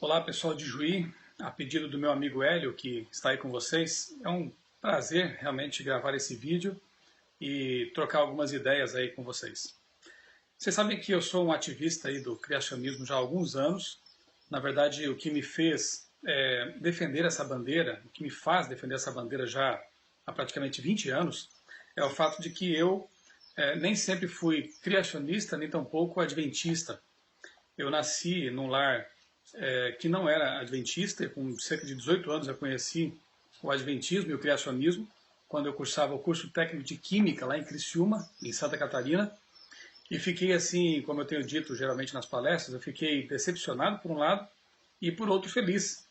Olá pessoal de Juí, a pedido do meu amigo Hélio, que está aí com vocês, é um prazer realmente gravar esse vídeo e trocar algumas ideias aí com vocês. Vocês sabem que eu sou um ativista aí do criacionismo já há alguns anos. Na verdade, o que me fez defender essa bandeira, o que me faz defender essa bandeira já há praticamente 20 anos, é o fato de que eu nem sempre fui criacionista, nem tampouco adventista. Eu nasci num lar que não era adventista, e com cerca de 18 anos eu conheci o adventismo e o criacionismo, quando eu cursava o curso técnico de Química lá em Criciúma, em Santa Catarina, e fiquei assim, como eu tenho dito geralmente nas palestras, eu fiquei decepcionado por um lado e por outro feliz.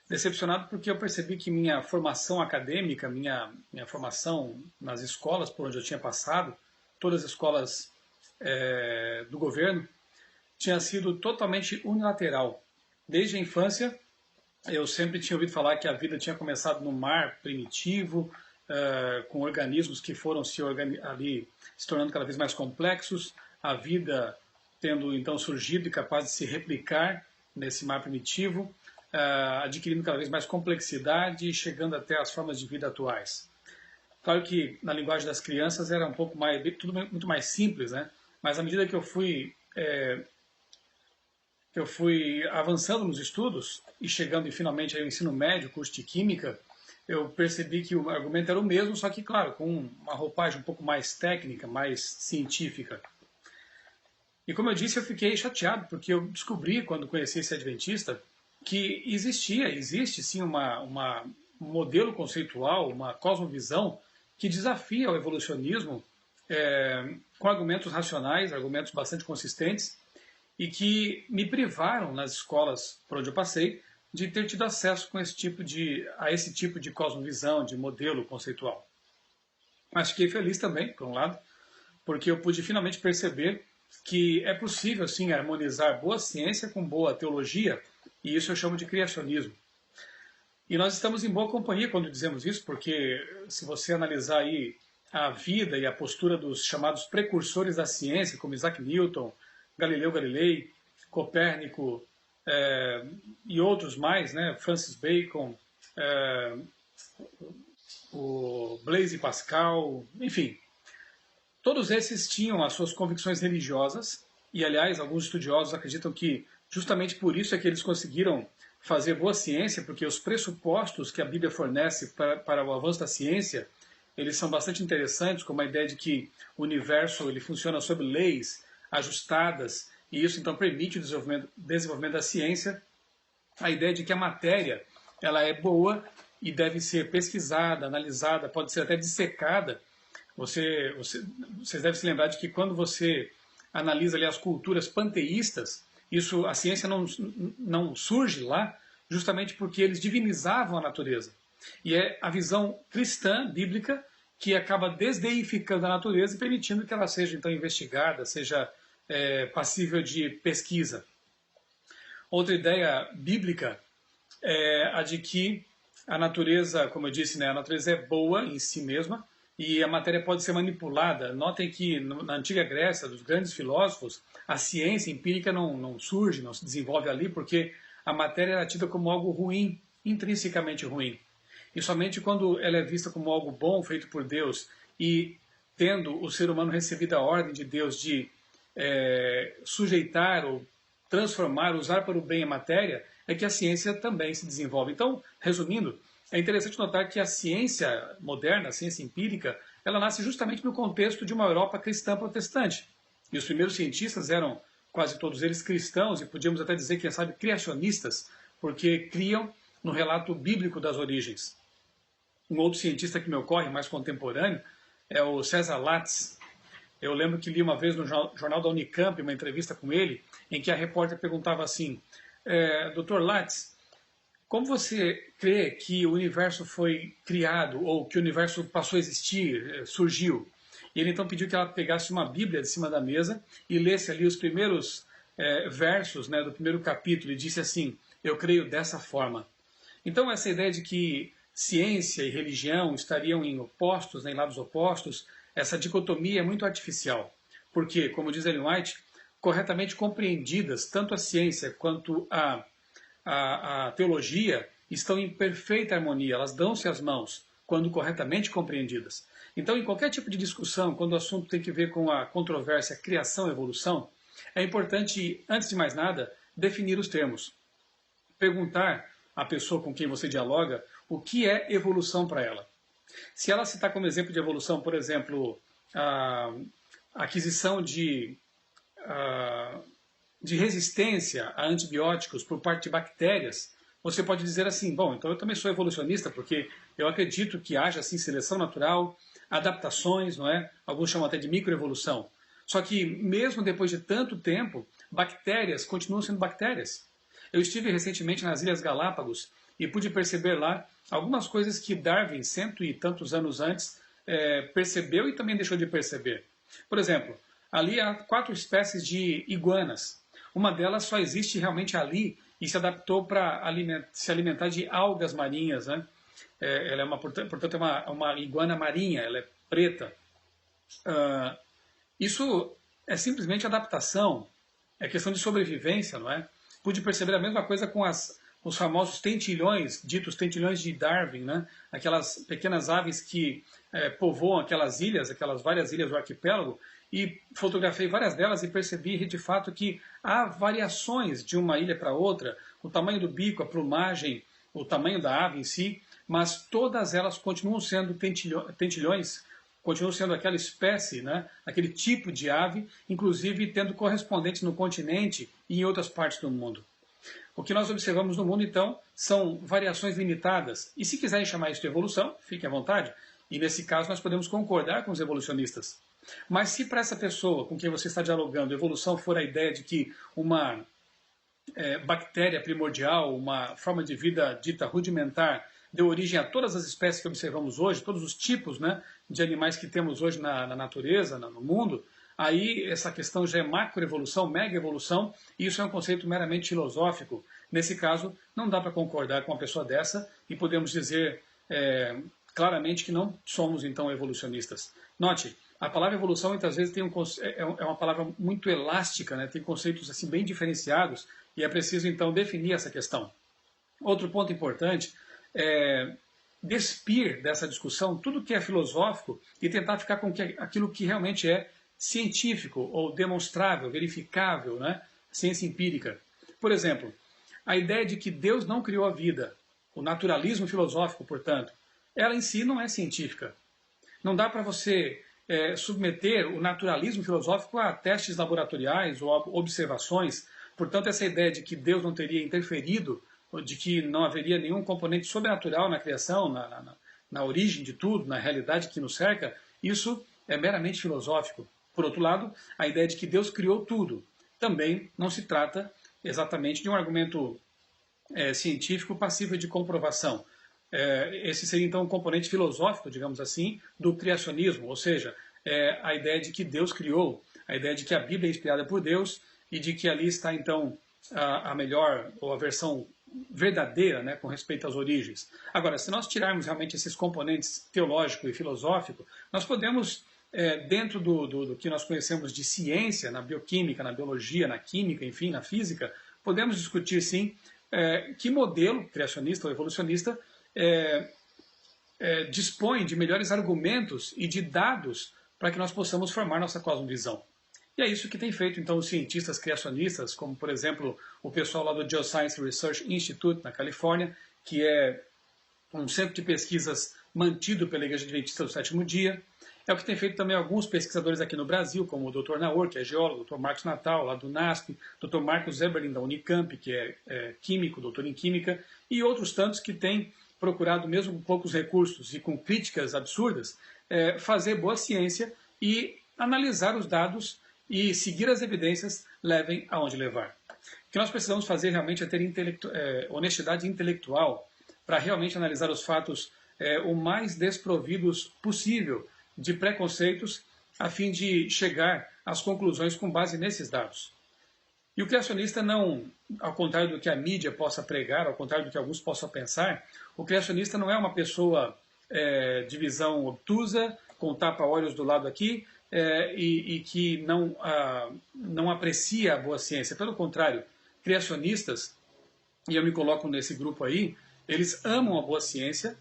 Decepcionado porque eu percebi que minha formação acadêmica, minha formação nas escolas por onde eu tinha passado, todas as escolas do governo, tinha sido totalmente unilateral. Desde a infância, eu sempre tinha ouvido falar que a vida tinha começado no mar primitivo, com organismos que foram se tornando cada vez mais complexos, a vida tendo então surgido e capaz de se replicar nesse mar primitivo, adquirindo cada vez mais complexidade e chegando até as formas de vida atuais. Claro que na linguagem das crianças era um pouco mais, tudo muito mais simples, né? Mas à medida que eu fui avançando nos estudos e chegando finalmente ao ensino médio, curso de Química, eu percebi que o argumento era o mesmo, só que, claro, com uma roupagem um pouco mais técnica, mais científica. E como eu disse, eu fiquei chateado, porque eu descobri, quando conheci esse adventista, que existe sim um modelo conceitual, uma cosmovisão que desafia o evolucionismo com argumentos racionais, argumentos bastante consistentes, e que me privaram nas escolas por onde eu passei de ter tido acesso a esse tipo de cosmovisão, de modelo conceitual. Mas fiquei feliz também, por um lado, porque eu pude finalmente perceber que é possível, sim, harmonizar boa ciência com boa teologia, e isso eu chamo de criacionismo. E nós estamos em boa companhia quando dizemos isso, porque se você analisar aí a vida e a postura dos chamados precursores da ciência, como Isaac Newton, Galileu Galilei, Copérnico e outros mais, né? Francis Bacon, o Blaise Pascal, enfim. Todos esses tinham as suas convicções religiosas e, aliás, alguns estudiosos acreditam que justamente por isso é que eles conseguiram fazer boa ciência, porque os pressupostos que a Bíblia fornece para o avanço da ciência, eles são bastante interessantes, como a ideia de que o universo ele funciona sob leis ajustadas, e isso então permite o desenvolvimento da ciência, a ideia de que a matéria ela é boa e deve ser pesquisada, analisada, pode ser até dissecada. Vocês devem se lembrar de que quando você analisa ali as culturas panteístas, a ciência não surge lá justamente porque eles divinizavam a natureza. E é a visão cristã, bíblica, que acaba desdeificando a natureza e permitindo que ela seja então investigada, seja passível de pesquisa. Outra ideia bíblica é a de que a natureza, como eu disse, né, a natureza é boa em si mesma e a matéria pode ser manipulada. Notem que na antiga Grécia, dos grandes filósofos, a ciência empírica não surge, não se desenvolve ali porque a matéria era tida como algo ruim, intrinsecamente ruim. E somente quando ela é vista como algo bom, feito por Deus, e tendo o ser humano recebido a ordem de Deus de sujeitar ou transformar, usar para o bem a matéria, é que a ciência também se desenvolve. Então, resumindo, é interessante notar que a ciência moderna, a ciência empírica, ela nasce justamente no contexto de uma Europa cristã protestante. E os primeiros cientistas eram quase todos eles cristãos, e podíamos até dizer, quem sabe, criacionistas, porque criam no relato bíblico das origens. Um outro cientista que me ocorre, mais contemporâneo, é o César Lattes. Eu lembro que li uma vez no jornal da Unicamp, uma entrevista com ele, em que a repórter perguntava assim, Dr. Lattes, como você crê que o universo foi criado, ou que o universo passou a existir, surgiu? E ele então pediu que ela pegasse uma Bíblia de cima da mesa e lesse ali os primeiros versos, né, do primeiro capítulo, e disse assim, eu creio dessa forma. Então essa ideia de que ciência e religião estariam em opostos, né, em lados opostos, essa dicotomia é muito artificial, porque, como diz Ellen White, corretamente compreendidas, tanto a ciência quanto a a teologia estão em perfeita harmonia, elas dão-se as mãos quando corretamente compreendidas. Então, em qualquer tipo de discussão, quando o assunto tem que ver com a controvérsia criação e evolução, é importante, antes de mais nada, definir os termos. Perguntar à pessoa com quem você dialoga o que é evolução para ela. Se ela citar como exemplo de evolução, por exemplo, a aquisição de resistência a antibióticos por parte de bactérias, você pode dizer assim, bom, então eu também sou evolucionista, porque eu acredito que haja assim seleção natural, adaptações, não é? Alguns chamam até de microevolução. Só que mesmo depois de tanto tempo, bactérias continuam sendo bactérias. Eu estive recentemente nas Ilhas Galápagos e pude perceber lá algumas coisas que Darwin, cento e tantos anos antes, percebeu e também deixou de perceber. Por exemplo, ali há 4 espécies de iguanas. Uma delas só existe realmente ali e se adaptou para se alimentar de algas marinhas, né? Ela é portanto, é uma iguana marinha, ela é preta. Isso é simplesmente adaptação, é questão de sobrevivência, não é? Pude perceber a mesma coisa com os famosos tentilhões, ditos tentilhões de Darwin, né? Aquelas pequenas aves que povoam aquelas várias ilhas do arquipélago, e fotografei várias delas e percebi de fato que há variações de uma ilha para outra, o tamanho do bico, a plumagem, o tamanho da ave em si, mas todas elas continuam sendo tentilhões, continuam sendo aquela espécie, né, aquele tipo de ave, inclusive tendo correspondentes no continente e em outras partes do mundo. O que nós observamos no mundo, então, são variações limitadas. E se quiserem chamar isso de evolução, fiquem à vontade. E nesse caso nós podemos concordar com os evolucionistas. Mas se para essa pessoa com quem você está dialogando, evolução for a ideia de que uma bactéria primordial, uma forma de vida dita rudimentar, deu origem a todas as espécies que observamos hoje, todos os tipos, né, de animais que temos hoje na natureza, no mundo, aí essa questão já é macroevolução, mega-evolução, e isso é um conceito meramente filosófico. Nesse caso, não dá para concordar com uma pessoa dessa e podemos dizer claramente que não somos, então, evolucionistas. Note, a palavra evolução muitas vezes tem é uma palavra muito elástica, né? Tem conceitos assim bem diferenciados e é preciso então definir essa questão. Outro ponto importante é despir dessa discussão tudo que é filosófico e tentar ficar com aquilo que realmente é científico ou demonstrável, verificável, né? Ciência empírica. Por exemplo, a ideia de que Deus não criou a vida, o naturalismo filosófico, portanto, ela em si não é científica. Não dá para você submeter o naturalismo filosófico a testes laboratoriais ou a observações. Portanto, essa ideia de que Deus não teria interferido, ou de que não haveria nenhum componente sobrenatural na criação, na origem de tudo, na realidade que nos cerca, isso é meramente filosófico. Por outro lado, a ideia de que Deus criou tudo também não se trata exatamente de um argumento científico passível de comprovação. Esse seria então um componente filosófico, digamos assim, do criacionismo, ou seja, a ideia de que Deus criou, a ideia de que a Bíblia é inspirada por Deus e de que ali está então a melhor ou a versão verdadeira, né, com respeito às origens. Agora, se nós tirarmos realmente esses componentes teológico e filosófico, nós podemos, dentro do que nós conhecemos de ciência, na bioquímica, na biologia, na química, enfim, na física, podemos discutir sim que modelo criacionista ou evolucionista dispõe de melhores argumentos e de dados para que nós possamos formar nossa cosmovisão. E é isso que tem feito, então, os cientistas criacionistas, como, por exemplo, o pessoal lá do Geoscience Research Institute, na Califórnia, que é um centro de pesquisas mantido pela Igreja Adventista do Sétimo Dia. É o que tem feito também alguns pesquisadores aqui no Brasil, como o Dr. Naor, que é geólogo, o Dr. Marcos Natal, lá do NASP, Dr. Marcos Eberlin, da Unicamp, que é químico, doutor em química, e outros tantos que têm procurado, mesmo com poucos recursos e com críticas absurdas, fazer boa ciência e analisar os dados e seguir as evidências, levem aonde levar. O que nós precisamos fazer realmente é ter honestidade intelectual para realmente analisar os fatos o mais desprovidos possível de preconceitos, a fim de chegar às conclusões com base nesses dados. E o criacionista não, ao contrário do que a mídia possa pregar, ao contrário do que alguns possam pensar, o criacionista não é uma pessoa de visão obtusa, com tapa-olhos do lado aqui, e que não aprecia a boa ciência. Pelo contrário, criacionistas e eu me coloco nesse grupo aí, eles amam a boa ciência,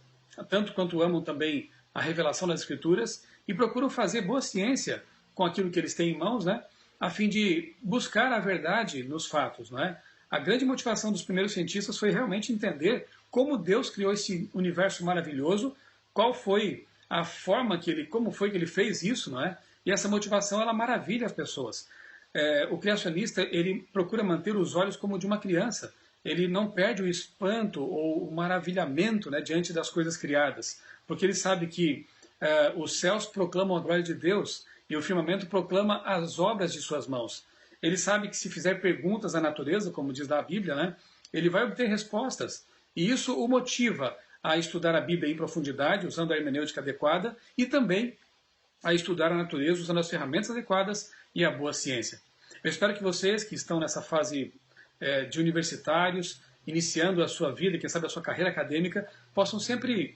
tanto quanto amam também a revelação das Escrituras, e procuram fazer boa ciência com aquilo que eles têm em mãos, né, a fim de buscar a verdade nos fatos. Não é? A grande motivação dos primeiros cientistas foi realmente entender como Deus criou esse universo maravilhoso, qual foi a forma que ele, como foi que ele fez isso, não é? E essa motivação, ela maravilha as pessoas. O criacionista, ele procura manter os olhos como de uma criança. Ele não perde o espanto ou o maravilhamento, né, diante das coisas criadas, porque ele sabe que os céus proclamam a glória de Deus e o firmamento proclama as obras de suas mãos. Ele sabe que se fizer perguntas à natureza, como diz a Bíblia, né, ele vai obter respostas. E isso o motiva a estudar a Bíblia em profundidade, usando a hermenêutica adequada, e também a estudar a natureza usando as ferramentas adequadas e a boa ciência. Eu espero que vocês que estão nessa fase de universitários, iniciando a sua vida, quem sabe a sua carreira acadêmica, possam sempre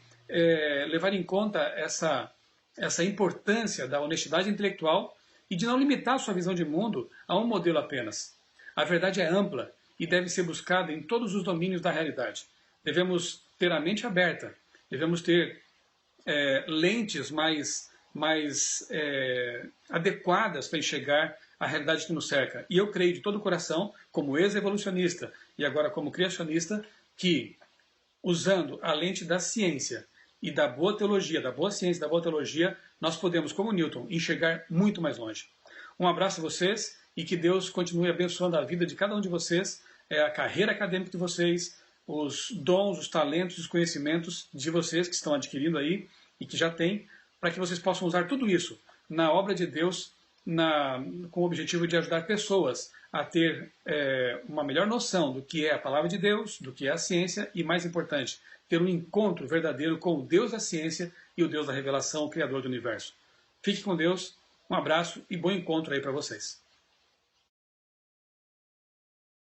levar em conta essa importância da honestidade intelectual e de não limitar a sua visão de mundo a um modelo apenas. A verdade é ampla e deve ser buscada em todos os domínios da realidade. Devemos ter a mente aberta, devemos ter lentes mais adequadas para enxergar a realidade que nos cerca. E eu creio de todo o coração, como ex-evolucionista e agora como criacionista, que usando a lente da ciência e da boa teologia, da boa ciência e da boa teologia, nós podemos, como Newton, enxergar muito mais longe. Um abraço a vocês e que Deus continue abençoando a vida de cada um de vocês, a carreira acadêmica de vocês, os dons, os talentos, os conhecimentos de vocês que estão adquirindo aí e que já têm, para que vocês possam usar tudo isso na obra de Deus, com o objetivo de ajudar pessoas a ter uma melhor noção do que é a palavra de Deus, do que é a ciência e, mais importante, ter um encontro verdadeiro com o Deus da ciência e o Deus da revelação, o Criador do universo. Fique com Deus, um abraço e bom encontro aí para vocês.